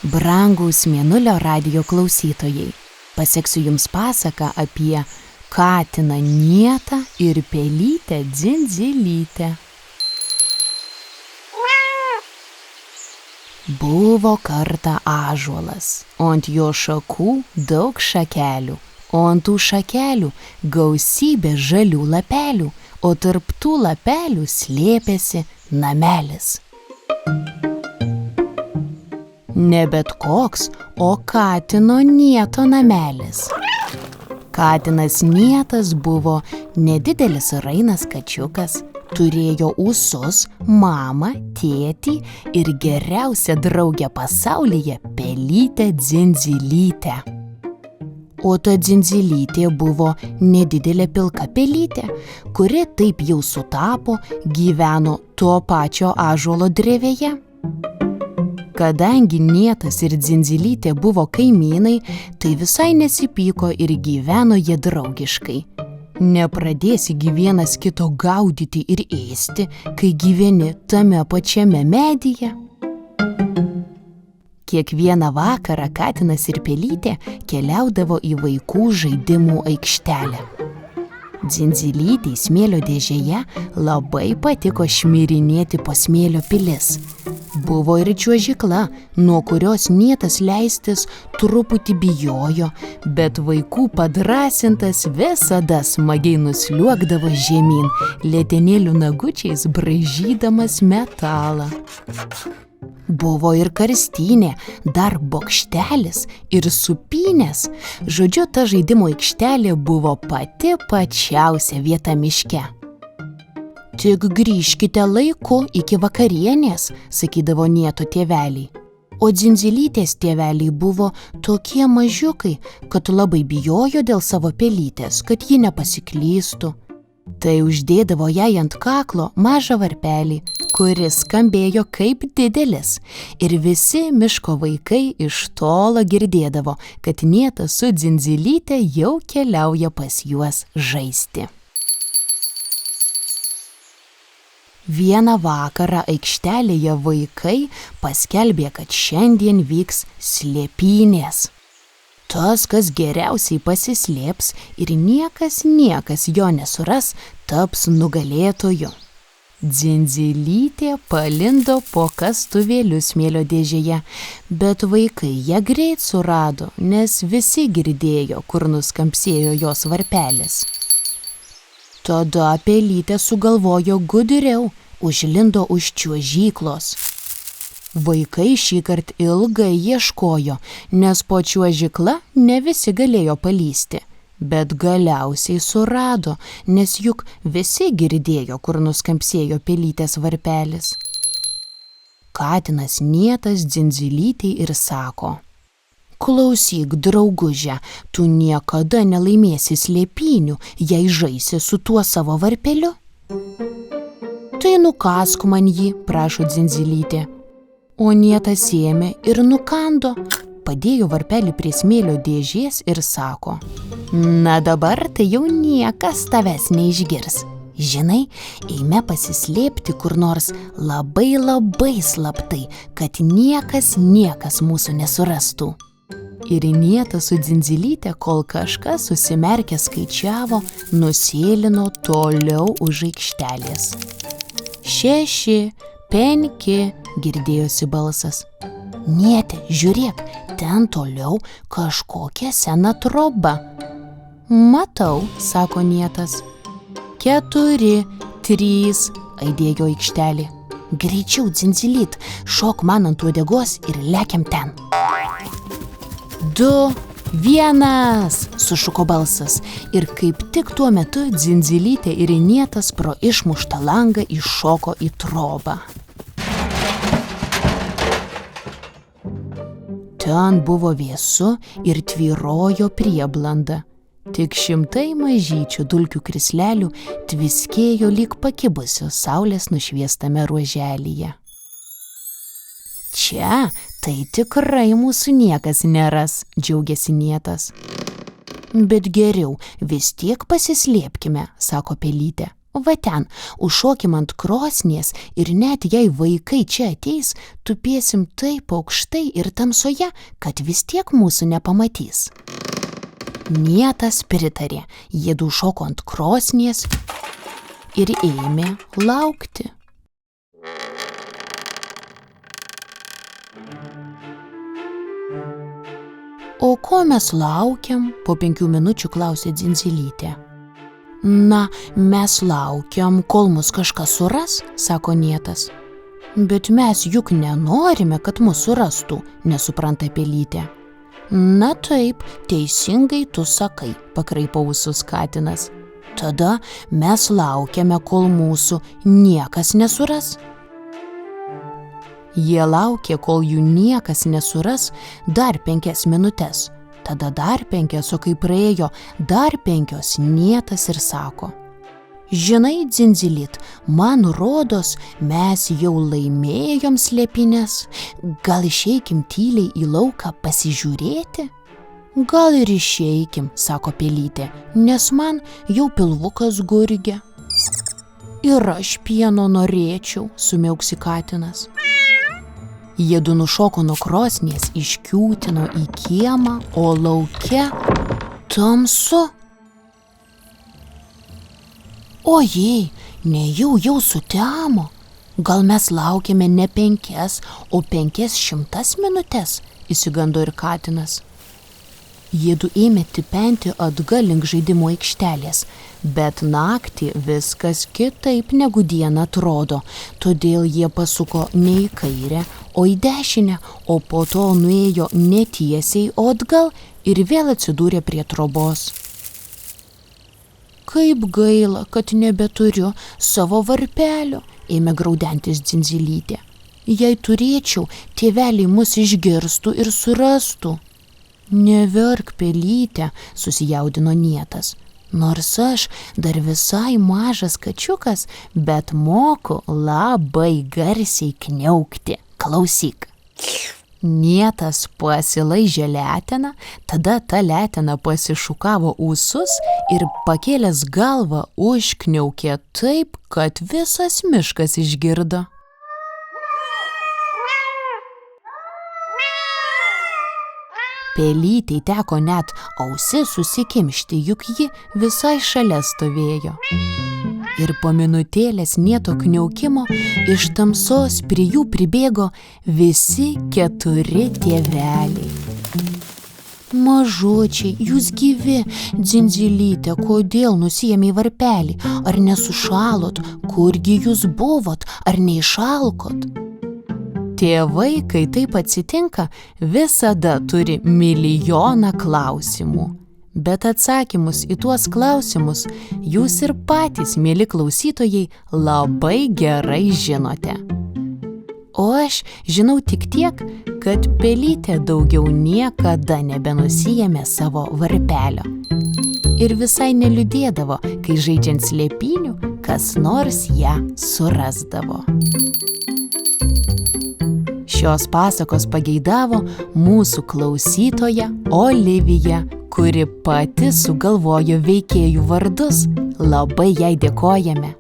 Brangūs Mėnulio radijo klausytojai, paseksiu jums pasaką apie katiną Nietą ir pelytę Dzindzilytę. Buvo kartą ąžuolas, o ant jo šakų daug šakelių, o ant tų šakelių gausybė žalių lapelių, o tarp tų lapelių slėpėsi namelis. Ne bet koks, o katino Nieto namelis. Katinas Nietas buvo nedidelis rainas kačiukas, turėjo ūsus, mamą, tėtį ir geriausią draugę pasaulyje pelytę Dzindzilytę. O ta Dzindzilytė buvo nedidelė pilka pelytė, kuri taip jau sutapo, gyveno to pačio ąžuolo drevėje. Kadangi Nietas ir Dzindzilytė buvo kaimynai, tai visai nesipyko ir gyveno jie draugiškai. Nepradėsi gi vienas kito gaudyti ir ėsti, kai gyveni tame pačiame medyje. Kiekvieną vakarą katinas ir pelytė keliaudavo į vaikų žaidimų aikštelę. Dzindzilytei smėlio dėžėje labai patiko šmirinėti po smėlio pilis. Buvo ir čiuožykla, nuo kurios Nietas leistis truputį bijojo, bet vaikų padrąsintas visada smagiai nusliuogdavo žemyn, letenėlių nagučiais braižydamas metalą. Buvo ir karstynė, dar bokštelis ir supynės. Žodžiu, ta žaidimo aikštelė buvo pati pačiausia vieta miške. Tik grįžkite laiku iki vakarienės, sakydavo Nieto tėveliai. O Dzindzilytės tėveliai buvo tokie mažiukai, kad labai bijojo dėl savo pelytės, kad ji nepasiklystų. Tai uždėdavo jai ant kaklo mažą varpelį, kuris skambėjo kaip didelis, ir visi miško vaikai iš tolo girdėdavo, kad Nietas su Dzindzilyte jau keliauja pas juos žaisti. Vieną vakarą aikštelėje vaikai paskelbė, kad šiandien vyks slėpynės. Tas, kas geriausiai pasislėps ir niekas jo nesuras, taps nugalėtoju. Dzindzilytė palindo po kastuvėliu smėlio dėžėje, bet vaikai ją greit surado, nes visi girdėjo, kur nuskambsėjo jos varpelis. Tada pelytė sugalvojo gudriau, užlindo už čiuožyklos. Vaikai šįkart ilgai ieškojo, nes po čiuožykla ne visi galėjo palysti. Bet galiausiai surado, nes juk visi girdėjo, kur nuskambsėjo pelytės varpelis. Katinas Nietas Dzindzilytei ir sako: klausyk, drauguže, tu niekada nelaimėsi slėpynių, jei žaisi su tuo savo varpeliu. Tai nukask man jį, prašo Dzindzilytė. O Nietas ėmė ir nukando, padėjo varpelį prie smėlio dėžės ir sako: na dabar tai jau niekas tavęs neišgirs. Žinai, eime pasislėpti kur nors labai slaptai, kad niekas mūsų nesurastų. Ir Nietas su Dzindzilyte, kol kažkas susimerkę skaičiavo, nusėlino toliau už aikštelės. 6, 5, girdėjosi balsas. Niete, žiūrėk, ten toliau kažkokia sena troba. Matau, sako Nietas. 4, 3, aidėjo aikštelė. Greičiau, Dzindzilyt, šok man ant uodegos ir lekiam ten. 2, 1, sušuko balsas, ir kaip tik tuo metu Dzindzilytė ir Nietas pro išmuštą langą iššoko į trobą. Ten buvo vėsu ir tvyrojo prieblanda. Tik šimtai mažyčių dulkių krislelių tviskėjo lyg pakibusios saulės nušviestame ruoželyje. Čia tai tikrai mūsų niekas neras, džiaugiasi Nietas. Bet geriau vis tiek pasislėpkime, sako pelytė. Va ten, užšokim ant krosnies ir net jei vaikai čia ateis, tupėsim taip aukštai ir tamsoje, kad vis tiek mūsų nepamatys. Nietas pritarė, jiedu šoko ant krosnies ir ėmė laukti. O ko mes laukiam? Po 5 minučių klausė Dzindzilytė. Na, mes laukiam, kol mus kažkas suras, sako Nietas. Bet mes juk nenorime, kad mus surastų, nesupranta Pelytė. Na taip, teisingai tu sakai, pakraipo ūsus katinas. Tada mes laukiame, kol mūsų niekas nesuras. Jie laukė, kol jų niekas nesuras dar 5 minutes. Tada dar 5, o kai praėjo dar 5, Nietas ir sako: Žinai, Dzindzilyt, man rodos, mes jau laimėjom slėpynes. Gal išeikim tyliai į lauką pasižiūrėti? Gal ir išeikim, sako Pelytė, nes man jau pilvukas gurgia. Ir aš pieno norėčiau, sumiauksi katinas. Jiedu nušoko nuo krosnies, iškiūtino į kiemą, o lauke tamsu. Ojei, nejau sutemo. Gal mes laukiame ne 5, o 500 minutes, išsigando ir katinas. Jiedu ėmė tipenti atgal link žaidimo aikštelės, bet naktį viskas kitaip negu dieną atrodo, todėl jie pasuko ne į kairę, o į dešinę, o po to nuėjo ne tiesiai, o atgal ir vėl atsidūrė prie trobos. Kaip gaila, kad nebeturiu savo varpelio, ėmė graudentis Dzindzilytė. Jei turėčiau, tėveliai mus išgirstų ir surastų. Neverk, Pelyte, susijaudino Nietas. Nors aš dar visai mažas kačiukas, bet moku labai garsiai kniaukti. Klausyk. Nietas pasilaižė leteną, tada ta letena pasišukavo ūsus ir pakėlęs galvą užkniaukė taip, kad visas miškas išgirdo. Pelytei teko net ausis susikimšti, juk ji visai šalia stovėjo. Ir po minutėlės Nieto kniaukimo iš tamsos prie jų pribėgo visi 4 tėveliai. Mažučiai, jūs gyvi, Dzindzilyte, kodėl nusiėmei varpelį? Ar nesušalot? Kurgi jūs buvot? Ar neišalkot? Tėvai, kai taip atsitinka, visada turi milijoną klausimų. Bet atsakymus į tuos klausimus jūs ir patys, mieli klausytojai, labai gerai žinote. O aš žinau tik tiek, kad Pelytė daugiau niekada nebenusiėmė savo varpelio. Ir visai neliūdėdavo, kai žaidžiant slėpynių, kas nors ją surasdavo. Šios pasakos pageidavo mūsų klausytoja Olivija, kuri pati sugalvojo veikėjų vardus. Labai jai dėkojame.